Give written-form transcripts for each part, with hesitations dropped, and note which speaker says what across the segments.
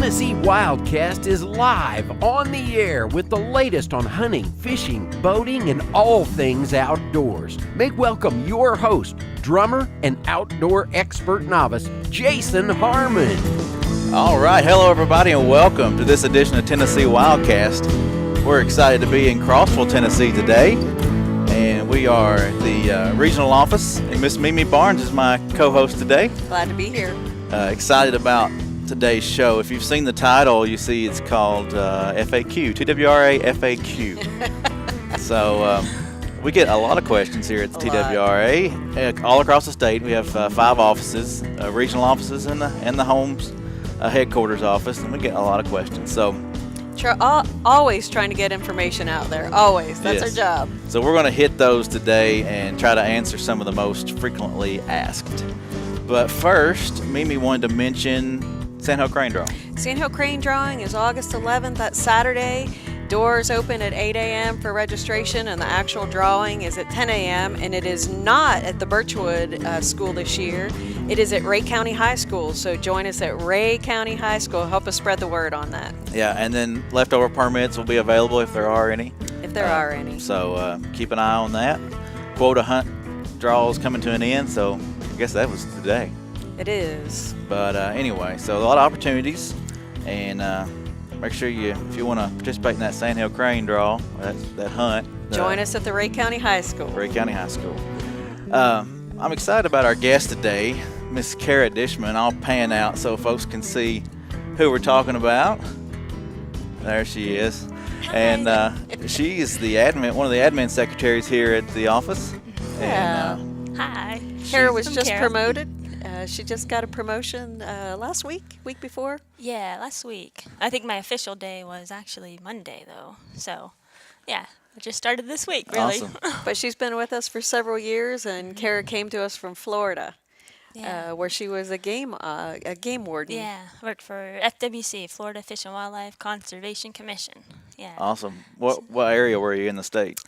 Speaker 1: Tennessee WildCast is live on the air with the latest on hunting, fishing, boating, and all things outdoors. Make welcome your host, drummer and outdoor expert novice, Jason Harmon.
Speaker 2: All right, hello everybody and welcome to this edition of Tennessee WildCast. We're excited to be in Crossville, Tennessee today, and we are at the regional office, and Miss Mime Barnes is my co-host today.
Speaker 3: Glad to be here.
Speaker 2: Excited about today's show. If you've seen the title, you see it's called FAQ, TWRA FAQ. So we get a lot of questions here at the TWRA all across the state. We have 5 offices, regional offices and the homes headquarters office, and we get a lot of questions. So
Speaker 3: always trying to get information out there. Always. That's our job.
Speaker 2: So we're going to hit those today and try to answer some of the most frequently asked. But first, Mimi wanted to mention Sandhill Crane Drawing.
Speaker 3: Sandhill Crane Drawing is August 11th. That's Saturday. Doors open at 8 a.m. for registration, and the actual drawing is at 10 a.m. And it is not at the Birchwood School this year. It is at Ray County High School. So join us at Ray County High School. Help us spread the word on that.
Speaker 2: Yeah, and then leftover permits will be available if there are any.
Speaker 3: If there are any.
Speaker 2: So keep an eye on that. Quota hunt draws coming to an end, so I guess that was today.
Speaker 3: It is.
Speaker 2: But anyway, so a lot of opportunities, and make sure if you want to participate in that Sandhill Crane draw, that hunt.
Speaker 3: Join us at the Ray County High School.
Speaker 2: Ray County High School. I'm excited about our guest today, Miss Cara Dishman. I'll pan out so folks can see who we're talking about. There she is.
Speaker 4: Hi.
Speaker 2: And she is one of the admin secretaries here at the office.
Speaker 3: Yeah.
Speaker 2: And,
Speaker 4: Hi.
Speaker 3: Cara was just
Speaker 4: Cara.
Speaker 3: promoted. She just got a promotion last week before.
Speaker 4: Yeah, last week. I think my official day was actually Monday, though. So, yeah, I just started this week, really.
Speaker 2: Awesome.
Speaker 3: But she's been with us for several years, and Cara came to us from Florida, where she was a game warden.
Speaker 4: Yeah, I worked for FWC, Florida Fish and Wildlife Conservation Commission. Yeah.
Speaker 2: Awesome. What area were you in the state?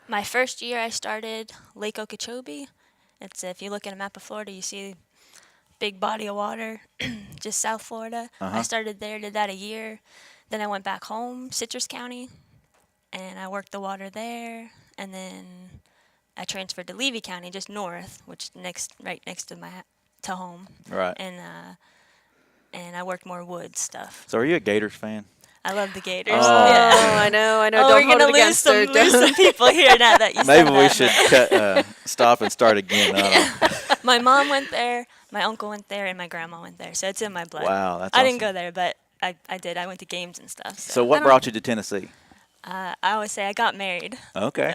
Speaker 4: My first year I started Lake Okeechobee. It's if you look at a map of Florida, you see big body of water, just South Florida. I started there, did that a year. Then I went back home, Citrus County, and I worked the water there. And then I transferred to Levy County, just north, which right next to home.
Speaker 2: Right.
Speaker 4: And I worked more wood stuff.
Speaker 2: So are you a Gators fan?
Speaker 4: I love the Gators.
Speaker 3: Oh,
Speaker 4: yeah.
Speaker 3: I know.
Speaker 4: Oh,
Speaker 3: Don't
Speaker 4: we're
Speaker 3: hold
Speaker 4: gonna
Speaker 3: it against her.
Speaker 4: lose some people here now that you said
Speaker 2: Maybe
Speaker 4: that.
Speaker 2: we should stop and start again. I don't know.
Speaker 4: My mom went there, my uncle went there, and my grandma went there. So it's in my blood.
Speaker 2: Wow, that's
Speaker 4: I
Speaker 2: awesome.
Speaker 4: didn't go there, but I did. I went to games and stuff.
Speaker 2: So what brought you to Tennessee?
Speaker 4: I always say I got married,
Speaker 2: Okay.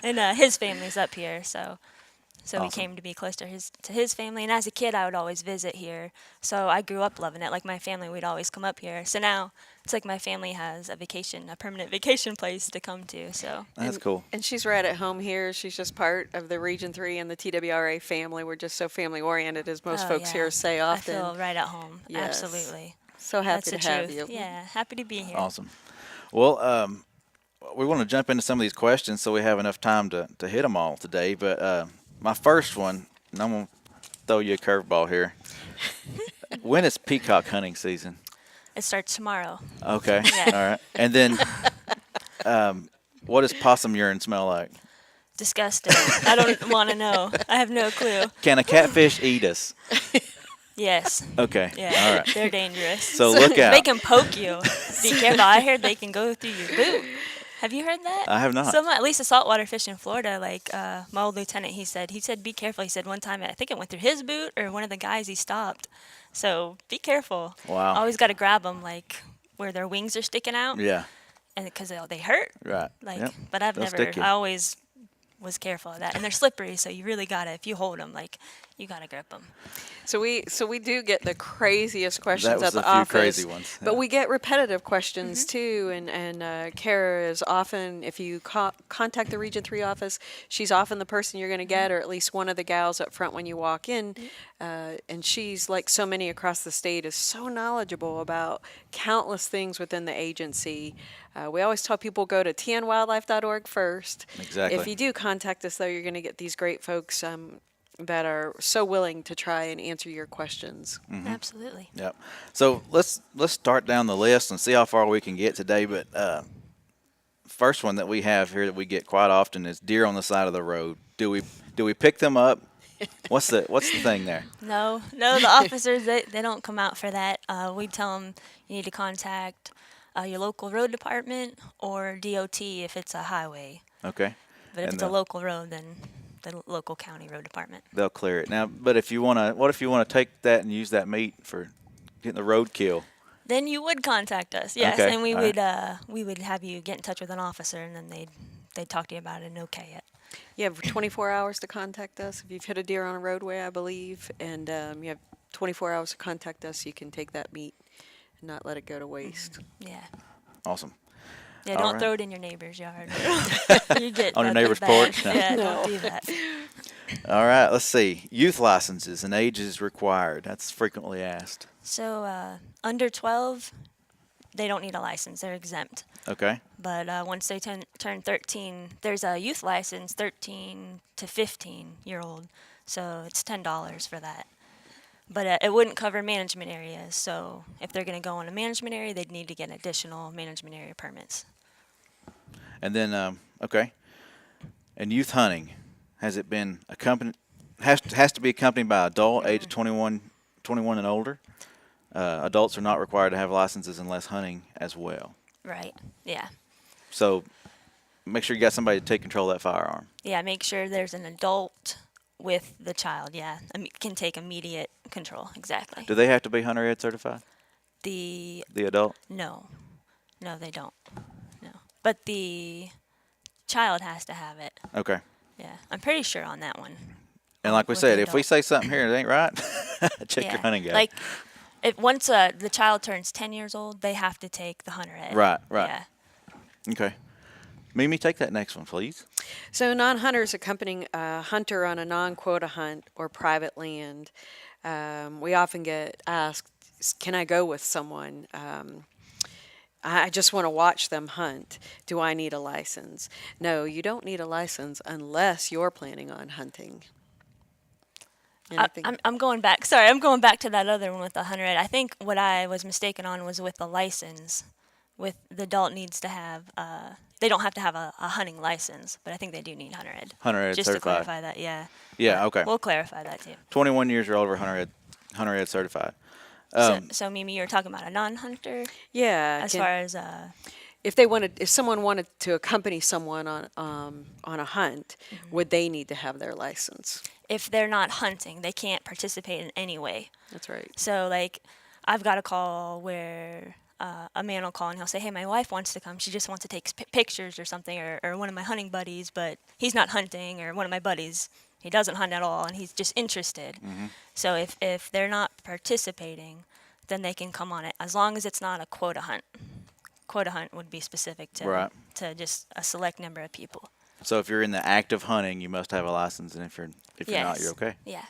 Speaker 4: and his family's up here, so
Speaker 2: Awesome.
Speaker 4: we came to be close to his family. And as a kid, I would always visit here. So I grew up loving it. Like my family, we'd always come up here. So now it's like my family has a permanent vacation place to come to. So
Speaker 2: That's cool.
Speaker 3: And she's right at home here. She's just part of the Region 3 and the TWRA family. We're just so family-oriented, as most folks here say often.
Speaker 4: I feel right at home.
Speaker 3: Yes.
Speaker 4: Absolutely.
Speaker 3: So happy
Speaker 4: That's
Speaker 3: to
Speaker 4: the
Speaker 3: have
Speaker 4: truth.
Speaker 3: you.
Speaker 4: Yeah, happy to be here.
Speaker 2: Awesome. Well, we want to jump into some of these questions so we have enough time to hit them all today. But my first one, and I'm going to throw you a curveball here. When is peacock hunting season?
Speaker 4: It starts tomorrow.
Speaker 2: Okay.
Speaker 4: Yeah.
Speaker 2: All right. And then what does possum urine smell like?
Speaker 4: Disgusting. I don't want to know. I have no clue.
Speaker 2: Can a catfish eat us?
Speaker 4: Yes.
Speaker 2: Okay.
Speaker 4: Yeah.
Speaker 2: All right.
Speaker 4: They're dangerous.
Speaker 2: So look out.
Speaker 4: They can poke you. Be careful. I heard they can go through your boot. Have you heard that?
Speaker 2: I have not.
Speaker 4: At least the saltwater fish in Florida, like my old lieutenant, he said, be careful. He said one time, I think it went through his boot or one of the guys he stopped. So be careful.
Speaker 2: Wow.
Speaker 4: Always got to grab them, like where their wings are sticking out.
Speaker 2: Yeah.
Speaker 4: And because they hurt.
Speaker 2: Right.
Speaker 4: Like,
Speaker 2: Yep.
Speaker 4: but I've
Speaker 2: They'll
Speaker 4: never.
Speaker 2: stick you.
Speaker 4: I always was careful of that, and they're slippery, so you really gotta. If you hold them, like, you gotta grip them.
Speaker 3: So we do get the craziest questions
Speaker 2: That
Speaker 3: at
Speaker 2: was
Speaker 3: the
Speaker 2: a few
Speaker 3: office.
Speaker 2: crazy ones.
Speaker 3: But
Speaker 2: Yeah.
Speaker 3: we get repetitive questions too, and Cara is often, if you contact the Region 3 office, she's often the person you're going to get, or at least one of the gals up front when you walk in. And she's, like so many across the state, is so knowledgeable about countless things within the agency. We always tell people go to tnwildlife.org first.
Speaker 2: Exactly.
Speaker 3: If you do contact us, though, you're going to get these great folks that are so willing to try and answer your questions.
Speaker 4: Absolutely.
Speaker 2: Yep. So let's start down the list and see how far we can get today. But first one that we have here that we get quite often is deer on the side of the road. Do we pick them up? What's the thing there?
Speaker 4: No, the officers, they don't come out for that. We tell them you need to contact your local road department or DOT if it's a highway.
Speaker 2: Okay.
Speaker 4: But if
Speaker 2: And
Speaker 4: it's a local road, then the local county road department.
Speaker 2: they'll clear it. Now, but if you want to, what if you want to take that and use that meat for getting the roadkill?
Speaker 4: Then you would contact us, yes,
Speaker 2: Okay,
Speaker 4: and we
Speaker 2: all
Speaker 4: would
Speaker 2: right.
Speaker 4: we would have you get in touch with an officer, and then they'd talk to you about it and okay it.
Speaker 3: You have 24 hours to contact us if you've hit a deer on a roadway, I believe, and you have 24 hours to contact us. You can take that meat and not let it go to waste.
Speaker 4: Yeah.
Speaker 2: Awesome.
Speaker 4: Yeah,
Speaker 2: All
Speaker 4: don't
Speaker 2: right.
Speaker 4: throw it in your neighbor's yard. You get
Speaker 2: On your
Speaker 4: that'd be
Speaker 2: neighbor's
Speaker 4: bad.
Speaker 2: porch? No.
Speaker 4: Yeah, don't do that.
Speaker 2: All right. Let's see. Youth licenses and ages required. That's frequently asked.
Speaker 4: So under 12, they don't need a license. They're exempt.
Speaker 2: Okay.
Speaker 4: But once they turn 13, there's a youth license, 13 to 15-year-old. So it's $10 for that. But it wouldn't cover management areas. So if they're going to go in a management area, they'd need to get additional management area permits.
Speaker 2: And then okay. And youth hunting, has it been accompanied? Has to be accompanied by adult age 21 and older. Adults are not required to have licenses unless hunting as well.
Speaker 4: Right. Yeah.
Speaker 2: So make sure you got somebody to take control of that firearm.
Speaker 4: Yeah, make sure there's an adult with the child. Yeah, can take immediate control. Exactly.
Speaker 2: Do they have to be hunter ed certified?
Speaker 4: The
Speaker 2: adult?
Speaker 4: No, they don't. No, but the child has to have it.
Speaker 2: Okay.
Speaker 4: Yeah, I'm pretty sure on that one.
Speaker 2: And like we
Speaker 4: With
Speaker 2: said,
Speaker 4: the
Speaker 2: if we
Speaker 4: adult.
Speaker 2: say something here that ain't right, check
Speaker 4: Yeah,
Speaker 2: your hunting guide.
Speaker 4: like if once the child turns 10 years old, they have to take the hunter ed.
Speaker 2: Right.
Speaker 4: Yeah.
Speaker 2: Okay. Mimi, take that next one, please.
Speaker 3: So non-hunters accompanying a hunter on a non-quota hunt or private land. We often get asked, can I go with someone? I just want to watch them hunt. Do I need a license? No, you don't need a license unless you're planning on hunting. Anything?
Speaker 4: I'm going back. Sorry, I'm going back to that other one with the hunter ed. I think what I was mistaken on was with the license. With the adult needs to have, they don't have to have a hunting license, but I think they do need hunter ed.
Speaker 2: Hunter ed
Speaker 4: Just
Speaker 2: certified.
Speaker 4: to clarify that, yeah.
Speaker 2: Yeah,
Speaker 4: But
Speaker 2: okay.
Speaker 4: We'll clarify that too.
Speaker 2: 21 years or older, hunter ed certified.
Speaker 4: So Mimi, you were talking about a non-hunter
Speaker 3: Yeah.
Speaker 4: as
Speaker 3: can-
Speaker 4: far as
Speaker 3: if someone wanted to accompany someone on a hunt, would they need to have their license?
Speaker 4: if they're not hunting, they can't participate in any way.
Speaker 3: That's right.
Speaker 4: So like, I've got a call where a man will call and he'll say, "Hey, my wife wants to come. She just wants to take pictures or something, or one of my hunting buddies, but he's not hunting, or one of my buddies, he doesn't hunt at all, and he's just interested." So if they're not participating, then they can come on it, as long as it's not a quota hunt. Quota hunt would be specific to
Speaker 2: Right.
Speaker 4: to just a select number of people.
Speaker 2: So if you're in the act of hunting, you must have a license, and if you're not, you're okay.
Speaker 4: Yeah.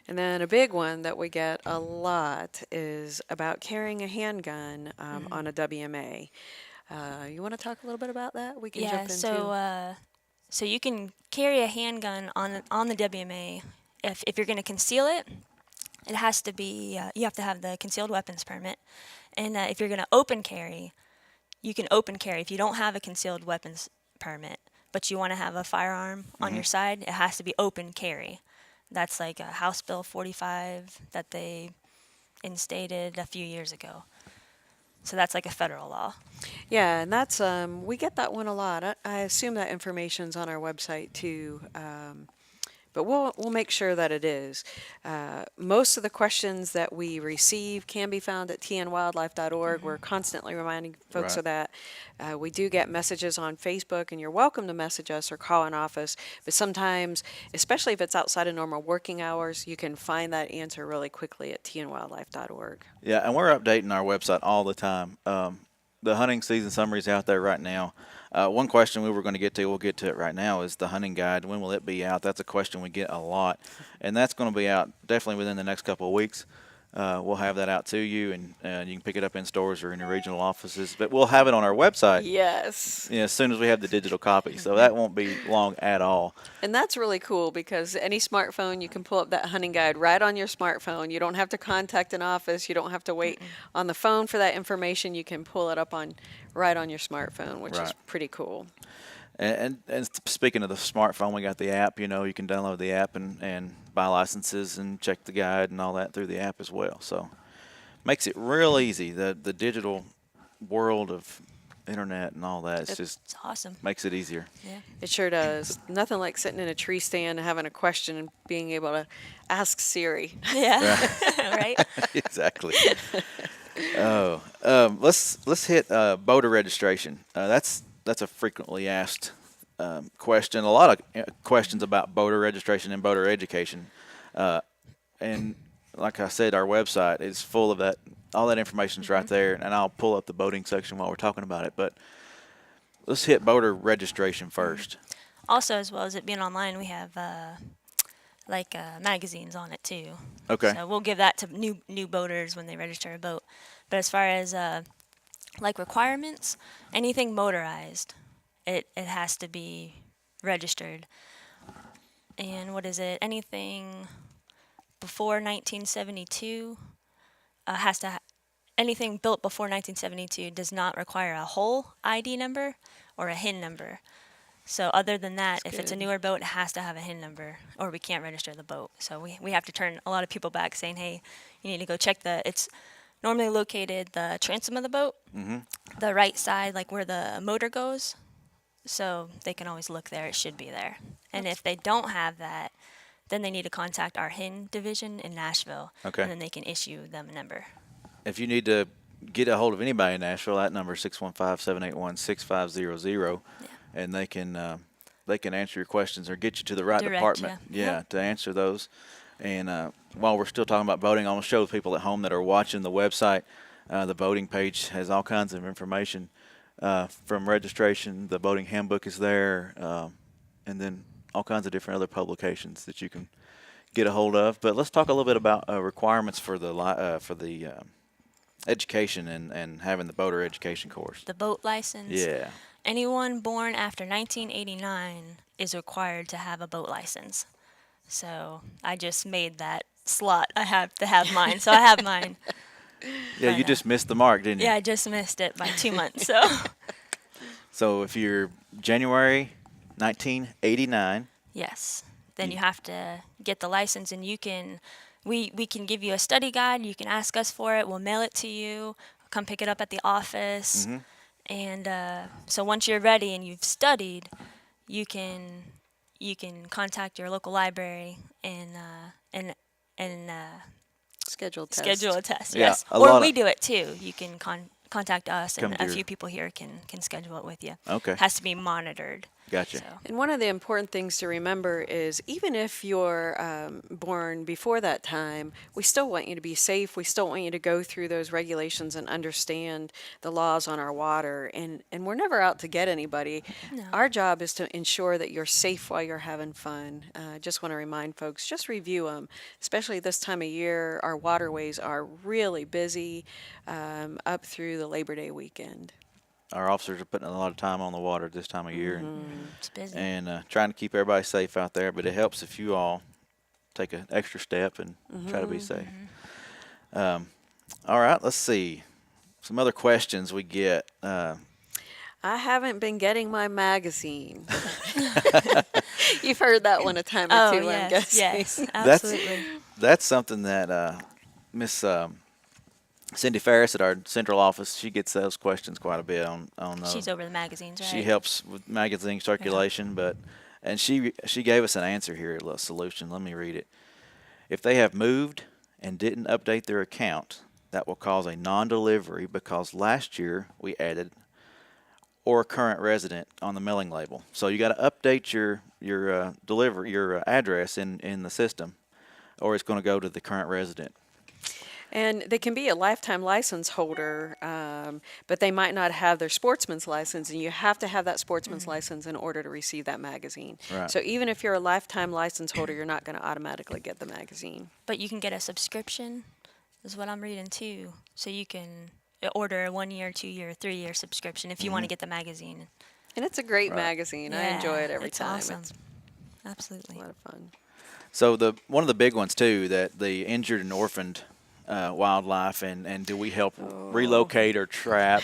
Speaker 3: And then a big one that we get a lot is about carrying a handgun on a WMA. You want to talk a little bit about that? We can jump into.
Speaker 4: So you can carry a handgun on the WMA. If you're going to conceal it, it has to be you have to have the concealed weapons permit. And if you're going to open carry, you can open carry. If you don't have a concealed weapons permit, but you want to have a firearm on your side, it has to be open carry. That's like a House Bill 45 that they instated a few years ago. So that's like a federal law.
Speaker 3: Yeah, and that's we get that one a lot. I assume that information's on our website too, but we'll make sure that it is. Most of the questions that we receive can be found at tnwildlife.org. We're constantly reminding folks
Speaker 2: Right.
Speaker 3: of that. We do get messages on Facebook, and you're welcome to message us or call an office. But sometimes, especially if it's outside of normal working hours, you can find that answer really quickly at tnwildlife.org.
Speaker 2: Yeah, and we're updating our website all the time. The hunting season summary is out there right now. One question we were going to get to, we'll get to it right now, is the hunting guide. When will it be out? That's a question we get a lot. And that's going to be out definitely within the next couple of weeks. we'll have that out to you, and you can pick it up in stores or in your regional offices. But we'll have it on our website.
Speaker 3: Yes.
Speaker 2: As soon as we have the digital copy, so that won't be long at all.
Speaker 3: And that's really cool because any smartphone, you can pull up that hunting guide right on your smartphone. You don't have to contact an office. You don't have to wait on the phone for that information. You can pull it up right on your smartphone, which is pretty cool.
Speaker 2: And speaking of the smartphone, we got the app. You can download the app and buy licenses and check the guide and all that through the app as well. So makes it real easy. The digital world of internet and all that, it's
Speaker 4: awesome.
Speaker 2: Makes it easier.
Speaker 4: Yeah.
Speaker 3: It sure does. Nothing like sitting in a tree stand and having a question and being able to ask Siri.
Speaker 4: Yeah. Right.
Speaker 2: Exactly. Let's hit boater registration. That's a frequently asked question. A lot of questions about boater registration and boater education. And like I said, our website is full of that. All that information's right there, and I'll pull up the boating section while we're talking about it. But let's hit boater registration first.
Speaker 4: Also, as well as it being online, we have magazines on it too.
Speaker 2: Okay.
Speaker 4: So we'll give that to new boaters when they register a boat. But as far as requirements, anything motorized, it has to be registered. And what is it? Anything before 1972 anything built before 1972 does not require a whole ID number or a HIN number. So other than that, if it's a newer boat, it has to have a HIN number or we can't register the boat. So we have to turn a lot of people back saying, hey, you need to go check it's normally located the transom of the boat, the right side, like where the motor goes. So they can always look there. It should be there. And if they don't have that, then they need to contact our HIN division in Nashville.
Speaker 2: Okay.
Speaker 4: And then they can issue them a number.
Speaker 2: If you need to get a hold of anybody in Nashville, that number is 615-781-6500, and they can answer your questions or get you to the right department. To answer those. And while we're still talking about boating, I want to show the people at home that are watching the website. The boating page has all kinds of information from registration. The boating handbook is there, and then all kinds of different other publications that you can get a hold of. But let's talk a little bit about requirements for the education and having the boater education course.
Speaker 4: The boat license.
Speaker 2: Yeah.
Speaker 4: Anyone born after 1989 is required to have a boat license. So I just made that slot. I have to have mine. So I have mine.
Speaker 2: Yeah, you just missed the mark, didn't you?
Speaker 4: Yeah, I just missed it by 2 months.
Speaker 2: So if you're January 1989.
Speaker 4: Yes. Then you have to get the license, and you can. We can give you a study guide. You can ask us for it. We'll mail it to you. Come pick it up at the office. And so once you're ready and you've studied, you can contact your local library and
Speaker 3: Schedule a test.
Speaker 4: schedule a test.
Speaker 2: Yeah,
Speaker 4: Yes, or we do it too. You can contact us, and a few people here can schedule it with you.
Speaker 2: Okay.
Speaker 4: It has to be monitored.
Speaker 2: Gotcha.
Speaker 4: So.
Speaker 3: And one of the important things to remember is even if you're born before that time, we still want you to be safe. We still want you to go through those regulations and understand the laws on our water. And we're never out to get anybody.
Speaker 4: No.
Speaker 3: Our job is to ensure that you're safe while you're having fun. Just want to remind folks, just review them. Especially this time of year, our waterways are really busy up through the Labor Day weekend.
Speaker 2: Our officers are putting a lot of time on the water this time of year.
Speaker 4: It's busy.
Speaker 2: And trying to keep everybody safe out there, but it helps if you all take an extra step and try to be safe. All right, let's see. Some other questions we get.
Speaker 3: I haven't been getting my magazine. You've heard that one a time or two, I'm guessing.
Speaker 4: Yes, absolutely.
Speaker 2: That's something that Miss Cindy Ferris at our central office, she gets those questions quite a bit on
Speaker 4: She's over the magazines, right?
Speaker 2: She helps with magazine circulation, and she gave us an answer here, a little solution. Let me read it. If they have moved and didn't update their account, that will cause a non-delivery because last year we added or current resident on the mailing label. So you got to update your address in the system, or it's going to go to the current resident.
Speaker 3: And they can be a lifetime license holder, but they might not have their sportsman's license, and you have to have that sportsman's license in order to receive that magazine.
Speaker 2: Right.
Speaker 3: So even if you're a lifetime license holder, you're not going to automatically get the magazine.
Speaker 4: But you can get a subscription is what I'm reading too. So you can order a 1 year, 2 year, 3 year subscription if you want to get the magazine.
Speaker 3: And it's a great
Speaker 2: Right.
Speaker 3: magazine. I
Speaker 4: Yeah,
Speaker 3: enjoy it every
Speaker 4: it's
Speaker 3: time.
Speaker 4: awesome.
Speaker 3: It's
Speaker 4: Absolutely.
Speaker 3: a lot of fun.
Speaker 2: So one of the big ones too, that the injured and orphaned wildlife, and do we help relocate or trap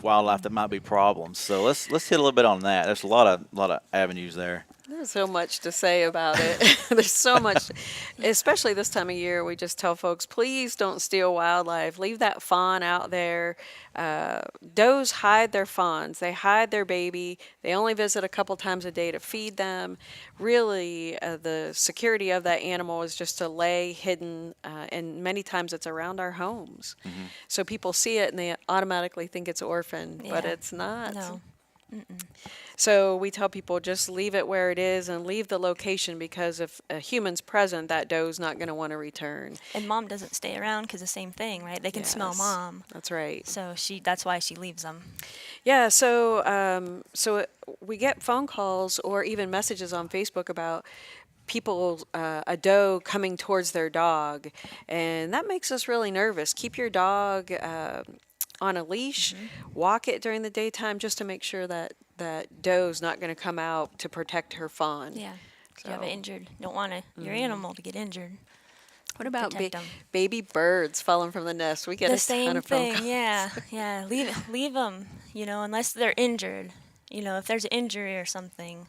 Speaker 2: wildlife that might be problems? So let's hit a little bit on that. There's a lot of avenues there.
Speaker 3: There's so much to say about it. There's so much, especially this time of year. We just tell folks, please don't steal wildlife. Leave that fawn out there. Does hide their fawns. They hide their baby. They only visit a couple times a day to feed them. Really, the security of that animal is just to lay hidden, and many times it's around our homes. So people see it and they automatically think it's orphaned, but
Speaker 4: Yeah.
Speaker 3: it's not.
Speaker 4: No.
Speaker 3: So we tell people just leave it where it is and leave the location, because if a human's present, that doe's not going to want to return.
Speaker 4: And mom doesn't stay around because the same thing, right? They can smell
Speaker 3: Yes,
Speaker 4: mom.
Speaker 3: That's right.
Speaker 4: So that's why she leaves them.
Speaker 3: Yeah, we get phone calls or even messages on Facebook about people, a doe coming towards their dog, and that makes us really nervous. Keep your dog on a leash, walk it during the daytime just to make sure that doe's not going to come out to protect her fawn.
Speaker 4: Yeah. You have it injured. Don't want your animal to get injured.
Speaker 3: What about
Speaker 4: Protect 'em.
Speaker 3: baby birds falling from the nest? We get
Speaker 4: The
Speaker 3: a ton
Speaker 4: same
Speaker 3: of phone calls.
Speaker 4: thing, yeah. Leave them, unless they're injured. If there's an injury or something,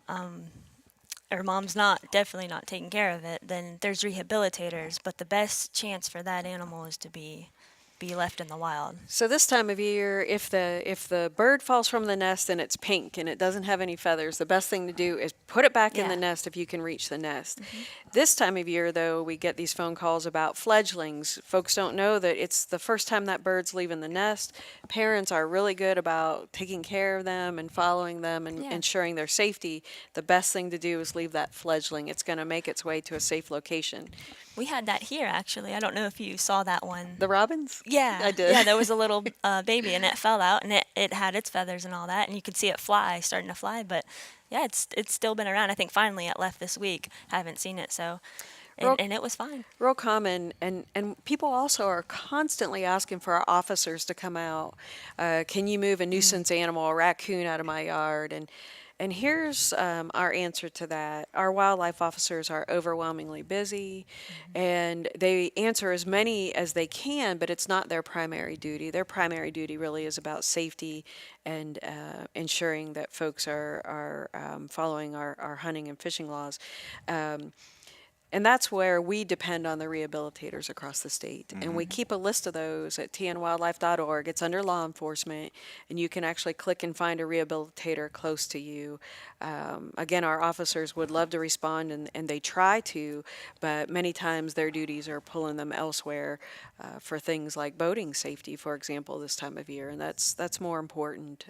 Speaker 4: or mom's definitely not taking care of it, then there's rehabilitators. But the best chance for that animal is to be left in the wild.
Speaker 3: So this time of year, if the bird falls from the nest and it's pink and it doesn't have any feathers, the best thing to do is put it back in the
Speaker 4: Yeah.
Speaker 3: nest if you can reach the nest. This time of year, though, we get these phone calls about fledglings. Folks don't know that it's the first time that bird's leaving the nest. Parents are really good about taking care of them and following them and
Speaker 4: Yeah.
Speaker 3: ensuring their safety. The best thing to do is leave that fledgling. It's going to make its way to a safe location.
Speaker 4: We had that here, actually. I don't know if you saw that one.
Speaker 3: The robins?
Speaker 4: Yeah,
Speaker 3: I did.
Speaker 4: Yeah, there was a little baby, and it fell out, and it had its feathers and all that, and you could see it starting to fly. But yeah, it's still been around. I think finally it left this week. I haven't seen it, so and it was fine.
Speaker 3: Real common, and people also are constantly asking for our officers to come out. Can you move a nuisance animal, a raccoon, out of my yard? And here's our answer to that. Our wildlife officers are overwhelmingly busy, and they answer as many as they can, but it's not their primary duty. Their primary duty really is about safety and ensuring that folks are following our hunting and fishing laws. And that's where we depend on the rehabilitators across the state. And we keep a list of those at tnwildlife.org. It's under law enforcement, and you can actually click and find a rehabilitator close to you. Again, our officers would love to respond, and they try to, but many times their duties are pulling them elsewhere for things like boating safety, for example, this time of year. And that's more important.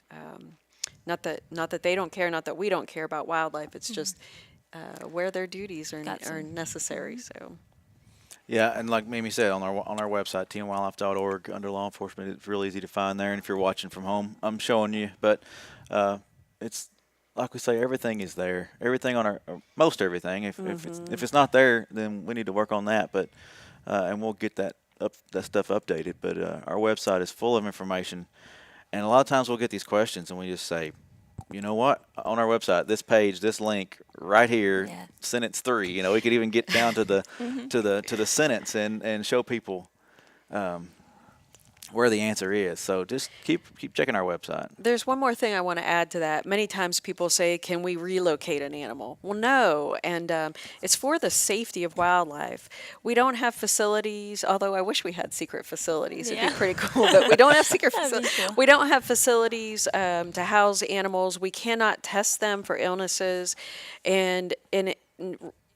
Speaker 3: Not that they don't care, not that we don't care about wildlife. It's just where their duties are necessary. So,
Speaker 2: Yeah, and like Mimi said, on our website, tnwildlife.org, under law enforcement, it's real easy to find there. And if you're watching from home, I'm showing you. But it's like we say, everything is there. Everything on most everything. If it's not there, then we need to work on that. But and we'll get that stuff updated. But our website is full of information, and a lot of times we'll get these questions, and we just say, you know what? On our website, this page, this link right here, sentence 3. We could even get down to the to the sentence and show people where the answer is. So just keep checking our website.
Speaker 3: there's one more thing I want to add to that. Many times people say, can we relocate an animal? Well, no, and it's for the safety of wildlife. We don't have facilities, although I wish we had secret facilities. It'd be pretty cool, but we don't have secret
Speaker 4: That'd be
Speaker 3: facilities.
Speaker 4: cool.
Speaker 3: We don't have facilities to house animals. We cannot test them for illnesses, and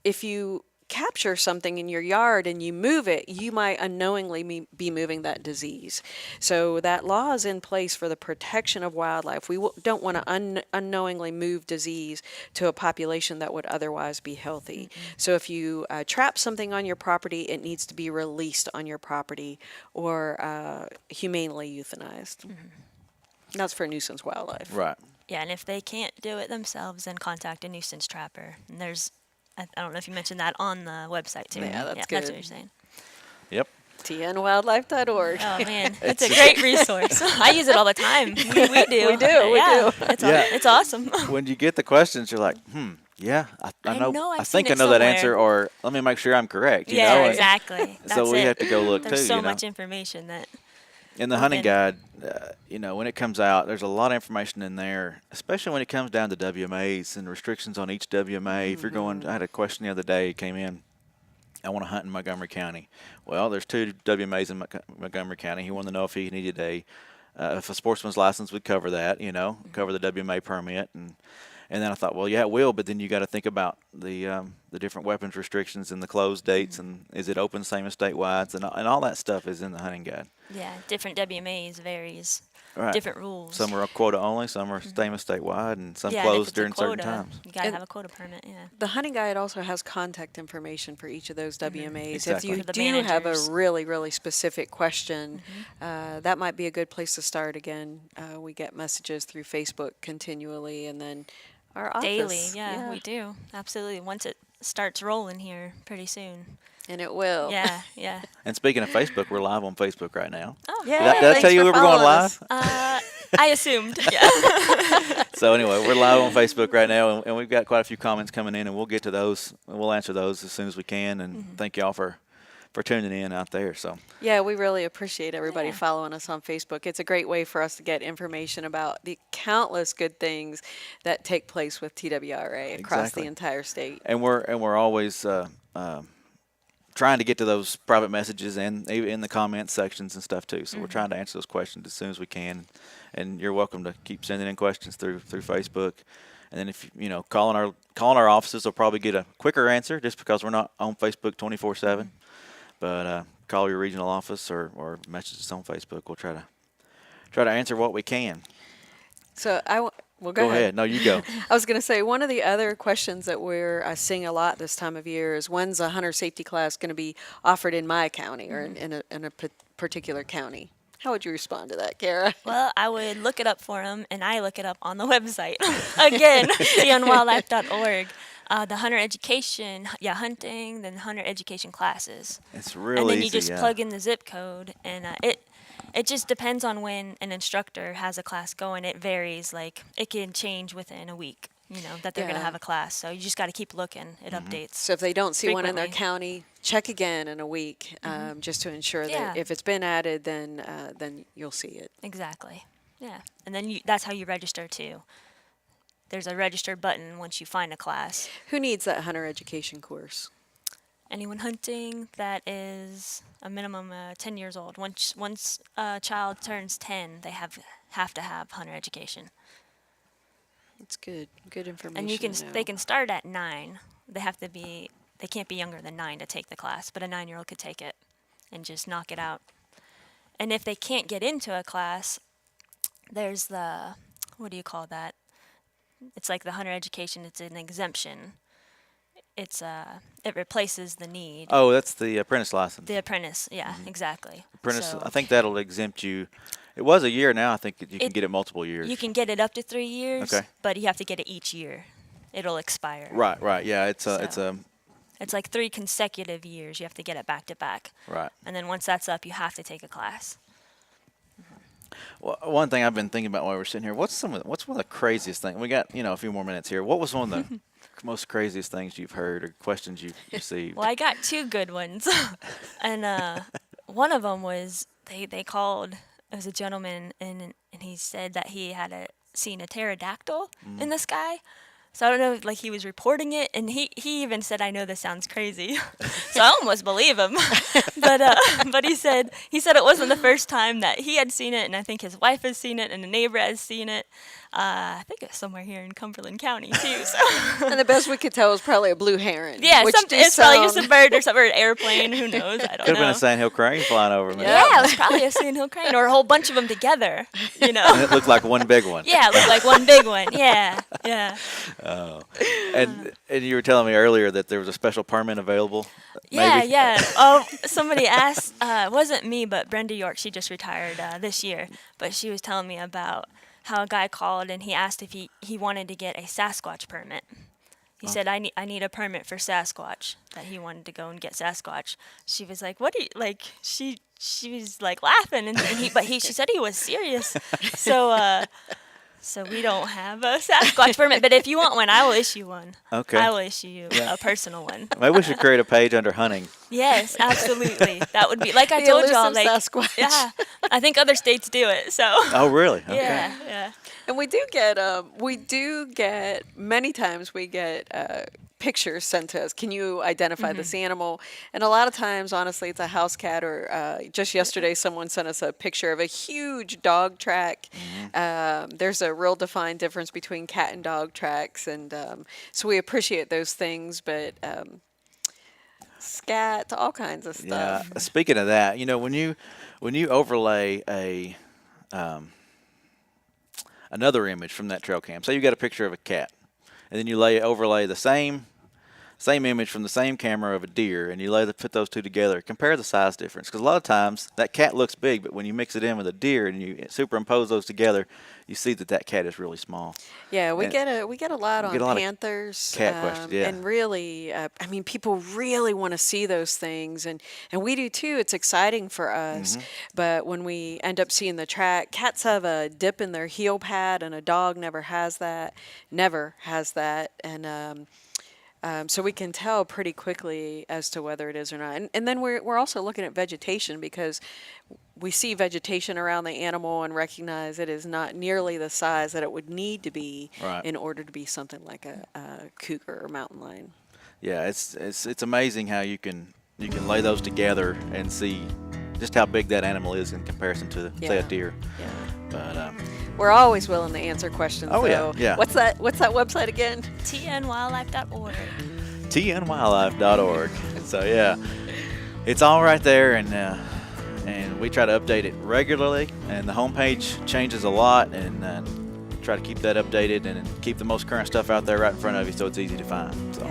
Speaker 3: if you capture something in your yard and you move it, you might unknowingly be moving that disease. So that law is in place for the protection of wildlife. We don't want to unknowingly move disease to a population that would otherwise be healthy. So if you trap something on your property, it needs to be released on your property or humanely euthanized. That's for nuisance wildlife.
Speaker 2: Right.
Speaker 4: Yeah, and if they can't do it themselves, then contact a nuisance trapper. And there's, I don't know if you mentioned that on the website too.
Speaker 3: Yeah, that's
Speaker 4: That's
Speaker 3: good.
Speaker 4: what you're saying.
Speaker 2: Yep.
Speaker 3: tnwildlife.org.
Speaker 4: Oh man, it's a great resource. I use it all the time. We do.
Speaker 3: We do.
Speaker 4: It's awesome.
Speaker 2: When you get the questions, you're like, yeah, I know.
Speaker 4: know I've
Speaker 2: I think
Speaker 4: seen
Speaker 2: I
Speaker 4: it
Speaker 2: know that
Speaker 4: somewhere.
Speaker 2: answer, or let me make sure I'm correct. You
Speaker 4: Yeah,
Speaker 2: know?
Speaker 4: exactly.
Speaker 2: So
Speaker 4: That's
Speaker 2: we
Speaker 4: it.
Speaker 2: have to go look
Speaker 4: There's
Speaker 2: too.
Speaker 4: so
Speaker 2: you know?
Speaker 4: much information that.
Speaker 2: In the hunting
Speaker 4: Okay.
Speaker 2: guide, when it comes out, there's a lot of information in there, especially when it comes down to WMAs and restrictions on each WMA. If you're going, I had a question the other day, it came in, I want to hunt in Montgomery County. Well, there's 2 WMAs in Montgomery County. He wanted to know if he needed if a sportsman's license would cover that, cover the WMA permit. And then I thought, well, yeah, it will, but then you got to think about the different weapons restrictions and the close dates, and is it open same as statewide, and all that stuff is in the hunting guide.
Speaker 4: Yeah, different WMAs varies.
Speaker 2: Right.
Speaker 4: Different rules.
Speaker 2: Some are quota only, some are same as statewide, and some
Speaker 4: Yeah, and if
Speaker 2: closed
Speaker 4: it's a
Speaker 2: during certain
Speaker 4: quota,
Speaker 2: times.
Speaker 4: You gotta
Speaker 3: And-
Speaker 4: have a quota permit. Yeah.
Speaker 3: The hunting guide also has contact information for each of those WMAs.
Speaker 2: Exactly.
Speaker 3: If you
Speaker 4: For the
Speaker 3: do have a
Speaker 4: managers.
Speaker 3: really, really specific question, that might be a good place to start. Again, we get messages through Facebook continually, and then our office.
Speaker 4: Daily, yeah, we do. Absolutely. Once it starts rolling here pretty soon.
Speaker 3: And it will.
Speaker 4: Yeah, yeah.
Speaker 2: And speaking of Facebook, we're live on Facebook right now.
Speaker 4: Oh,
Speaker 3: Yeah,
Speaker 2: Did I
Speaker 3: thanks
Speaker 2: tell you
Speaker 3: for
Speaker 2: we were going
Speaker 3: following us.
Speaker 2: live?
Speaker 4: I assumed. Yeah.
Speaker 2: So anyway, we're live on Facebook right now, and we've got quite a few comments coming in, and we'll get to those, and we'll answer those as soon as we can. And thank y'all for tuning in out there. So
Speaker 3: Yeah, we really appreciate everybody
Speaker 4: Yeah.
Speaker 3: following us on Facebook. It's a great way for us to get information about the countless good things that take place with TWRA across
Speaker 2: Exactly.
Speaker 3: the entire state.
Speaker 2: and we're always trying to get to those private messages and in the comment sections and stuff too. So we're trying to answer those questions as soon as we can. And you're welcome to keep sending in questions through Facebook. And then if calling our offices, will probably get a quicker answer just because we're not on Facebook 24/7. But call your regional office or message us on Facebook. We'll try to answer what we can.
Speaker 3: So well,
Speaker 2: Go ahead. No, you go.
Speaker 3: I was going to say, one of the other questions that we're seeing a lot this time of year is, when's a hunter safety class going to be offered in my county or in a particular county? How would you respond to that, Cara?
Speaker 4: Well, I would look it up for them, and I look it up on the website. Again, tnwildlife.org. The hunter education, hunting, then hunter education classes.
Speaker 2: It's real
Speaker 4: And then
Speaker 2: easy.
Speaker 4: you just
Speaker 2: yeah.
Speaker 4: plug in the zip code, and it just depends on when an instructor has a class going. It varies. Like, it can change within a week, that they're going to
Speaker 3: Yeah.
Speaker 4: have a class. So you just got to keep looking. It updates.
Speaker 3: So if they don't see one in their
Speaker 4: Frequently.
Speaker 3: county, check again in a week, just to ensure
Speaker 4: Yeah.
Speaker 3: that if it's been added, then you'll see it.
Speaker 4: Exactly. Yeah. And then that's how you register, too. There's a register button once you find a class.
Speaker 3: Who needs that hunter education course?
Speaker 4: Anyone hunting that is a minimum 10 years old. Once a child turns 10, they have to have hunter education.
Speaker 3: It's good information.
Speaker 4: And
Speaker 3: to know.
Speaker 4: they can start at 9. They can't be younger than 9 to take the class, but a 9-year-old could take it and just knock it out. And if they can't get into a class, there's what do you call that? It's like the hunter education. It's an exemption. It replaces the need.
Speaker 2: Oh, that's the apprentice license.
Speaker 4: The apprentice, yeah, exactly.
Speaker 2: Apprentice.
Speaker 4: So
Speaker 2: I think that'll exempt you. It was a year. Now I think you can
Speaker 4: It-
Speaker 2: get it multiple years.
Speaker 4: you can get it up to 3 years,
Speaker 2: Okay.
Speaker 4: but you have to get it each year. It'll expire.
Speaker 2: Right. Yeah, it's
Speaker 4: So- It's like 3 consecutive years. You have to get it back to back.
Speaker 2: right.
Speaker 4: And then once that's up, you have to take a class.
Speaker 2: Well, one thing I've been thinking about while we're sitting here, what's one of the craziest things? We got a few more minutes here. What was one of the most craziest things you've heard or questions you've received?
Speaker 4: Well, I got 2 good ones. And one of them was they called. It was a gentleman, and he said that he had seen a pterodactyl in the sky. So I don't know, like he was reporting it, and he even said, "I know this sounds crazy," so I almost believe him. But he said it wasn't the first time that he had seen it, and I think his wife has seen it, and a neighbor has seen it. I think it's somewhere here in Cumberland County too. So.
Speaker 3: And the best we could tell was probably a blue heron.
Speaker 4: Yeah,
Speaker 3: which
Speaker 4: it's probably just a bird or something, or an airplane. Who knows? I don't
Speaker 2: Could have been
Speaker 4: know.
Speaker 2: a Sandhill Crane flying over me.
Speaker 4: Yeah, it was probably a Sandhill Crane or a whole bunch of them together.
Speaker 2: And it looked like one big one.
Speaker 4: Yeah, it looked like one big one. Yeah.
Speaker 2: And you were telling me earlier that there was a special permit available. Maybe?
Speaker 4: Yeah. Oh, somebody asked. It wasn't me, but Brenda York. She just retired this year, but she was telling me about how a guy called and he asked if he wanted to get a Sasquatch permit. He said, I need a permit for Sasquatch, that he wanted to go and get Sasquatch. She was like, what do you, like, she was like laughing, she said he was serious. So we don't have a Sasquatch permit, but if you want one, I will issue one.
Speaker 2: Okay.
Speaker 4: I will issue you a personal one.
Speaker 2: Maybe we should create a page under hunting.
Speaker 4: Yes, absolutely. That would be, like I told y'all, like,
Speaker 3: Sasquatch.
Speaker 4: yeah, I think other states do it, so.
Speaker 2: Oh, really? Okay.
Speaker 4: Yeah.
Speaker 3: And we do get many times we get pictures sent to us. Can you identify this animal? And a lot of times, honestly, it's a house cat, or just yesterday someone sent us a picture of a huge dog track. There's a real defined difference between cat and dog tracks, and so we appreciate those things, but scat, all kinds of stuff.
Speaker 2: Yeah. Speaking of that, when you overlay another image from that trail cam, say you got a picture of a cat, and then you overlay the same image from the same camera of a deer, and you put those two together, compare the size difference. Because a lot of times that cat looks big, but when you mix it in with a deer and you superimpose those together, you see that cat is really small.
Speaker 3: Yeah, we get a lot on panthers.
Speaker 2: Cat questions, yeah.
Speaker 3: And really, people really want to see those things, and we do too. It's exciting for us. But when we end up seeing the track, cats have a dip in their heel pad, and a dog never has that. And so we can tell pretty quickly as to whether it is or not. And then we're also looking at vegetation, because we see vegetation around the animal and recognize it is not nearly the size that it would need to be in order to be something like a cougar or mountain lion.
Speaker 2: Yeah, it's amazing how you can lay those together and see just how big that animal is in comparison to say a deer.
Speaker 3: Yeah.
Speaker 2: But
Speaker 3: we're always willing to answer questions.
Speaker 2: Oh,
Speaker 3: so
Speaker 2: yeah.
Speaker 3: What's that website again?
Speaker 4: tnwildlife.org.
Speaker 2: tnwildlife.org. So yeah, it's all right there, and we try to update it regularly, and the homepage changes a lot, and try to keep that updated and keep the most current stuff out there right in front of you, so it's easy to find. So,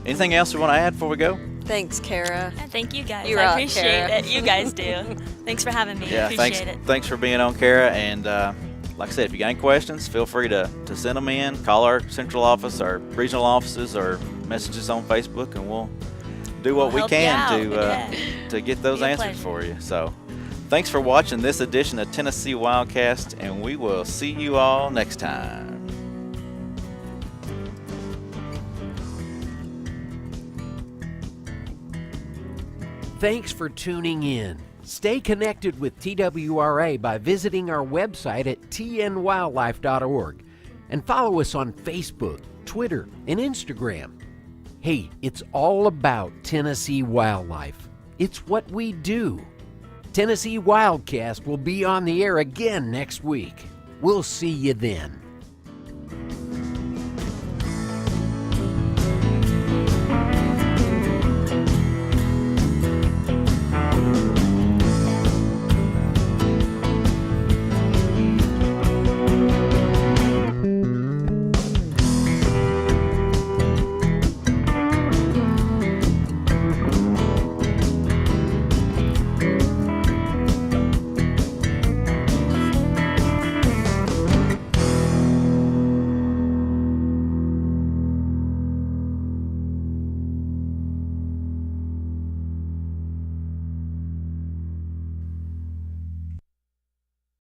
Speaker 2: anything else you want to add before we go?
Speaker 3: Thanks, Cara.
Speaker 4: Thank you guys.
Speaker 3: You're
Speaker 4: I
Speaker 3: out,
Speaker 4: appreciate
Speaker 3: Cara.
Speaker 4: it. You guys do. Thanks for having me.
Speaker 2: Yeah,
Speaker 4: Appreciate it.
Speaker 2: Thanks for being on, Cara. And like I said, if you got any questions, feel free to send them in. Call our central office, our regional offices, or message us on Facebook, and we'll do what we can to get those answers for you. So thanks for watching this edition of Tennessee WildCast, and we will see you all next time.
Speaker 1: Thanks for tuning in. Stay connected with TWRA by visiting our website at tnwildlife.org and follow us on Facebook, Twitter, and Instagram. Hey, it's all about Tennessee wildlife. It's what we do. Tennessee WildCast will be on the air again next week. We'll see you then.